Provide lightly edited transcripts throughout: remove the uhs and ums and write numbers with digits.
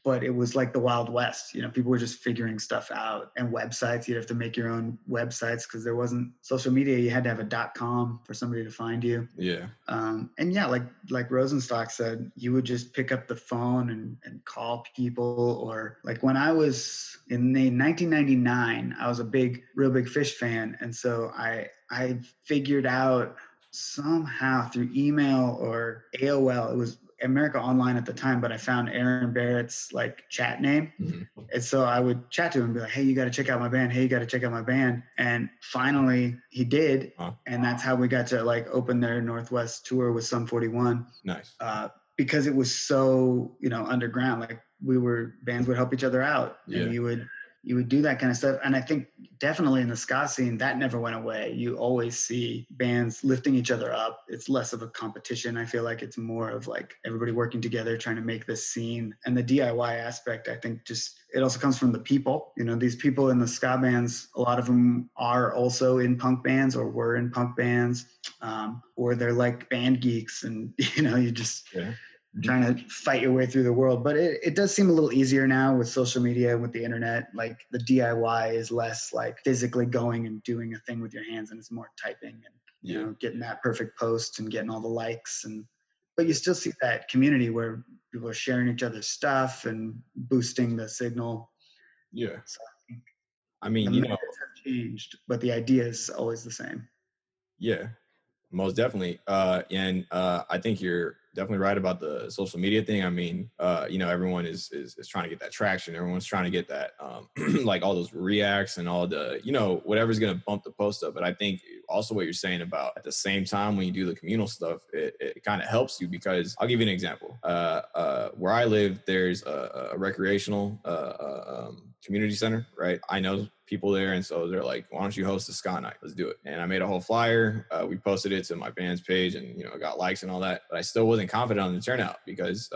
but it was like the Wild West. You know, people were just figuring stuff out, and websites, you'd have to make your own websites because there wasn't social media. You had to have a .com for somebody to find you. Yeah. And yeah, like Rosenstock said, you would just pick up the phone and call people. Or like when I was in 1999, I was a real big Fish fan. And so I figured out somehow through email or AOL, it was America Online at the time, but I found Aaron Barrett's like chat name. Mm-hmm. And so I would chat to him and be like, hey, you got to check out my band. Hey, you got to check out my band. And finally he did. And that's how we got to like open their Northwest tour with Sum 41. Nice. Because it was so, underground. Like bands would help each other out. Yeah. And you would do that kind of stuff. And I think definitely in the ska scene, that never went away. You always see bands lifting each other up. It's less of a competition. I feel like it's more of like everybody working together, trying to make this scene. And the DIY aspect, I think it also comes from the people. These people in the ska bands, a lot of them are also in punk bands or were in punk bands, or they're like band geeks and, you just... Yeah. Trying to fight your way through the world. But it does seem a little easier now with social media and with the internet. Like the DIY is less like physically going and doing a thing with your hands, and it's more typing and getting that perfect post and getting all the likes. But you still see that community where people are sharing each other's stuff and boosting the signal. Yeah. So I mean, the methods have changed, but the idea is always the same. Yeah, most definitely. And I think you're definitely right about the social media thing. I mean, everyone is trying to get that traction. Everyone's trying to get that, like all those reacts and all the, whatever's going to bump the post up. But I think also what you're saying about at the same time when you do the communal stuff, it kind of helps you because I'll give you an example. Where I live, there's a recreational community center, right? I know people there, and so they're like, why don't you host a ska night? Let's do it. And I made a whole flyer. We posted it to my band's page and got likes and all that, but I still wasn't confident on the turnout because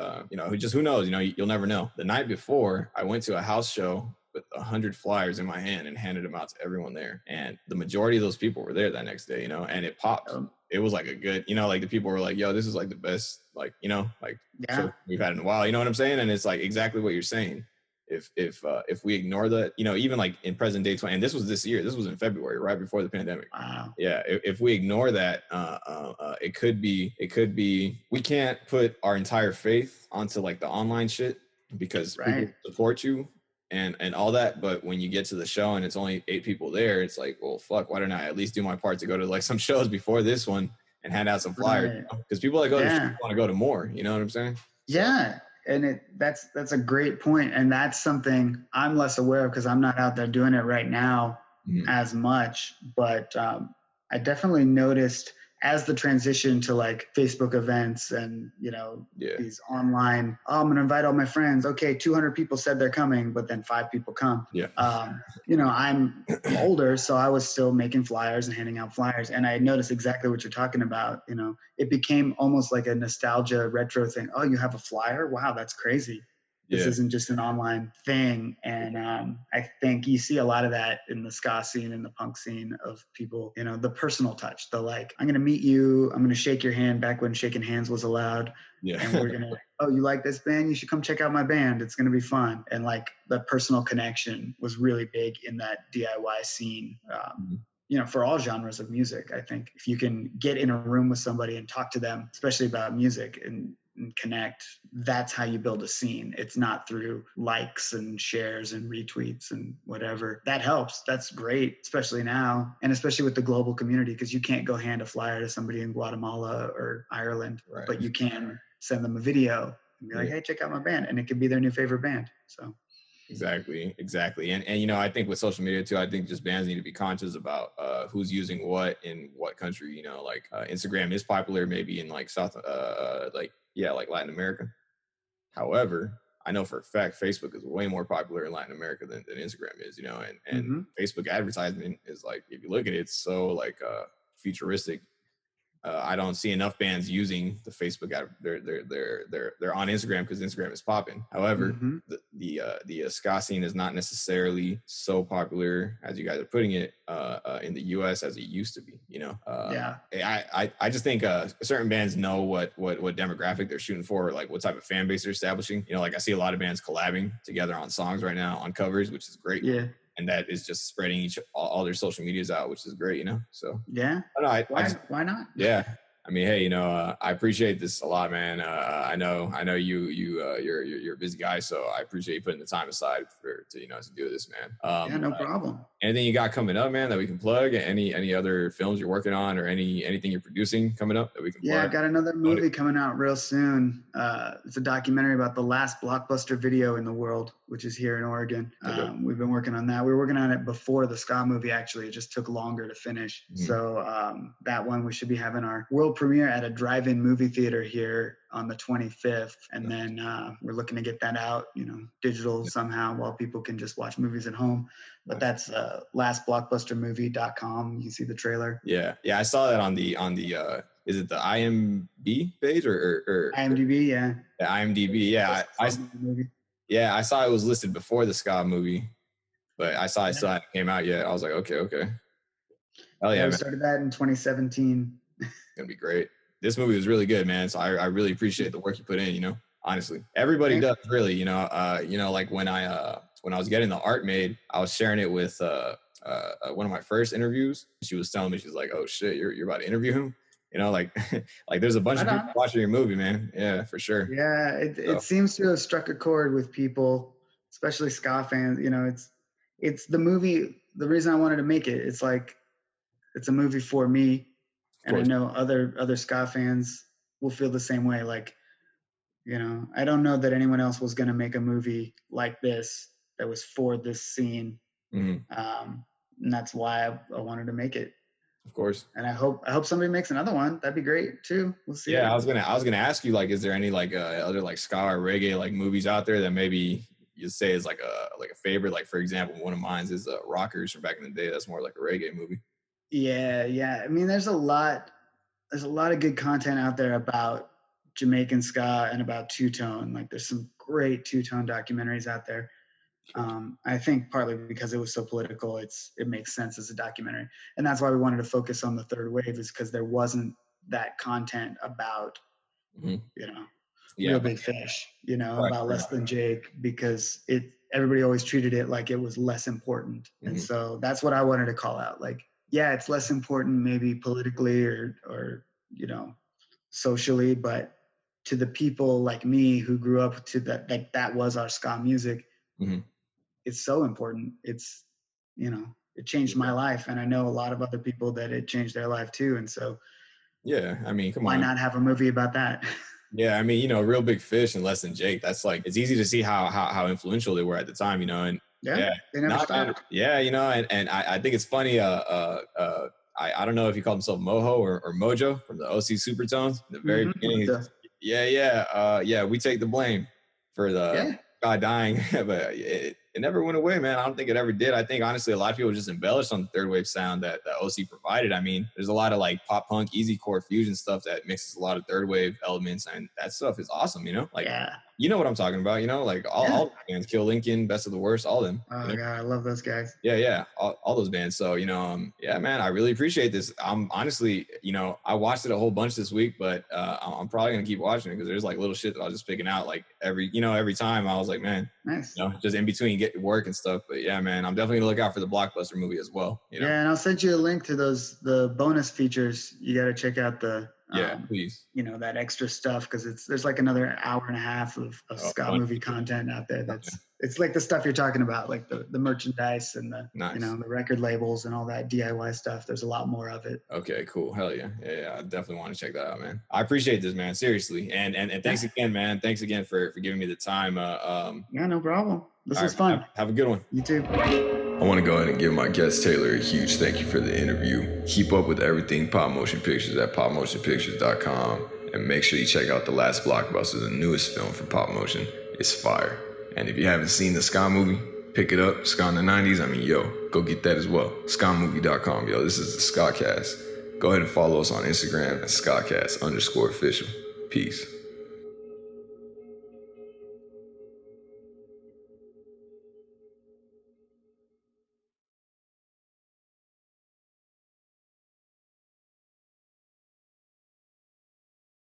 who knows, you'll never know. The night before, I went to a house show with 100 flyers in my hand and handed them out to everyone there, and the majority of those people were there that next day, and it popped. It was like a good, like the people were like, yo, this is like the best, like, show we've had in a while, you know what I'm saying? And it's like exactly what you're saying. If we ignore that, even like in present day 20, and this was this year, this was in February, right before the pandemic. Wow. Yeah. If we ignore that, it could be, we can't put our entire faith onto like the online shit because people support you and all that. But when you get to the show and it's only 8 people there, it's like, well, fuck, why don't I at least do my part to go to like some shows before this one and hand out some flyers? Because people that go to shows want to go to more, you know what I'm saying? Yeah. And that's a great point. And that's something I'm less aware of because I'm not out there doing it right now as much. But I definitely noticed as the transition to like Facebook events and, these online, I'm going to invite all my friends. Okay, 200 people said they're coming, but then 5 people come. Yeah. I'm older, so I was still making flyers and handing out flyers. And I noticed exactly what you're talking about. It became almost like a nostalgia retro thing. Oh, you have a flyer? Wow, that's crazy. This isn't just an online thing. And I think you see a lot of that in the ska scene and the punk scene of people, the personal touch, the like, I'm going to meet you. I'm going to shake your hand back when shaking hands was allowed. Yeah. And we're going to, oh, you like this band? You should come check out my band. It's going to be fun. And like the personal connection was really big in that DIY scene. For all genres of music. I think if you can get in a room with somebody and talk to them, especially about music and connect, that's how you build a scene. It's not through likes and shares and retweets and whatever. That helps. That's great, especially now, and especially with the global community, because you can't go hand a flyer to somebody in Guatemala or Ireland, but you can send them a video and be like, hey, check out my band. And it could be their new favorite band. So Exactly. And I think with social media too, I think just bands need to be conscious about who's using what in what country. Instagram is popular maybe in like like Latin America. However, I know for a fact Facebook is way more popular in Latin America than Instagram is, and Facebook advertisement is like, if you look at it, it's so like futuristic I don't see enough bands using the Facebook app. They're on Instagram because Instagram is popping. However, the ska scene is not necessarily so popular as you guys are putting it in the U.S. as it used to be. You know, I just think certain bands know what demographic they're shooting for, like what type of fan base they're establishing. You know, like I see a lot of bands collabing together on songs right now on covers, which is great. Yeah. And that is just spreading all their social medias out, which is great, you know. So yeah, why not? Yeah, I mean, hey, you know, I appreciate this a lot, man. I know you're a busy guy, so I appreciate you putting the time aside to do this, man. No problem. Anything you got coming up, man, that we can plug? Any other films you're working on, or anything you're producing coming up that we can plug? Yeah, I got another movie coming out real soon. It's a documentary about the last blockbuster video in the world, which is here in Oregon. We've been working on that. We were working on it before the ska movie, actually. It just took longer to finish. So that one, we should be having our world premiere at a drive-in movie theater here on the 25th. And then we're looking to get that out, digital somehow, while people can just watch movies at home. But that's lastblockbustermovie.com. You can see the trailer. Yeah, I saw that on the is it the IMDb page or IMDb? Yeah. The IMDb. Yeah, I saw it was listed before the ska movie, but I saw it came out yet. I was like, okay. Hell yeah, we started that in 2017. It's gonna be great. This movie was really good, man. So I really appreciate the work you put in. Honestly, everybody does, really. Like when I was getting the art made, I was sharing it with one of my first interviews. She was telling me, she's like, "Oh shit, you're about to interview him." Like there's a bunch of people watching your movie, man. Yeah, for sure. Yeah, it seems to have struck a chord with people, especially ska fans. It's the movie. The reason I wanted to make it, it's like it's a movie for me, and I know other ska fans will feel the same way. Like, I don't know that anyone else was going to make a movie like this that was for this scene, and that's why I wanted to make it. Of course. And I hope somebody makes another one. That'd be great too. We'll see. Yeah, I was gonna ask you, like, is there any other like ska or reggae like movies out there that maybe you say is like a favorite? Like, for example, one of mine is Rockers from back in the day. That's more like a reggae movie. Yeah. I mean, there's a lot of good content out there about Jamaican ska and about two-tone. Like, there's some great two-tone documentaries out there. I think partly because it was so political, it makes sense as a documentary, and that's why we wanted to focus on the third wave, is because there wasn't that content about, Real Big Fish, about Less Than Jake, because everybody always treated it like it was less important, and so that's what I wanted to call out. Like, yeah, it's less important maybe politically or socially, but to the people like me who grew up to that was our ska music. It's so important. It's, it changed my life, and I know a lot of other people that it changed their life too. And so, yeah, I mean, why not have a movie about that? Yeah, I mean, Real Big Fish and Less Than Jake, that's like, it's easy to see how influential they were at the time, and they never stopped. Yeah, and I think it's funny. I don't know if he called himself Moho or Mojo from the OC Supertones in the very beginning. We take the blame for the guy dying, but it never went away, man. I don't think it ever did. I think, honestly, a lot of people just embellished on the third wave sound that OC provided. I mean, there's a lot of like pop punk, easy core fusion stuff that mixes a lot of third wave elements, and that stuff is awesome, Like, you know what I'm talking about, like all the bands, Kill Lincoln, Best of the Worst, all of them. Oh my God, I love those guys. Yeah, all those bands. So, man, I really appreciate this. I'm honestly, I watched it a whole bunch this week, but I'm probably gonna keep watching it because there's like little shit that I was just picking out like every time. I was like, man, nice. Just in between getting work and stuff. But yeah, man, I'm definitely gonna look out for the Blockbuster movie as well. Yeah, and I'll send you a link to the bonus features. You got to check out please. That extra stuff, because there's like another hour and a half of ska movie content out there. It's like the stuff you're talking about, like the merchandise and the the record labels and all that DIY stuff. There's a lot more of it. Okay, cool. Hell yeah. Yeah, I definitely want to check that out, man. I appreciate this, man. Seriously. And thanks again, man. Thanks again for giving me the time. Yeah, no problem. This was fun. Have a good one. You too. I want to go ahead and give my guest Taylor a huge thank you for the interview. Keep up with everything Pop Motion Pictures at popmotionpictures.com, and make sure you check out The Last Blockbuster, the newest film from Pop Motion. It's fire. And if you haven't seen the ska movie, pick it up. Ska in the 90s, go get that as well. SKAmovie.com, yo. This is the SKA CAST. Go ahead and follow us on Instagram at SKA CAST _official. Peace.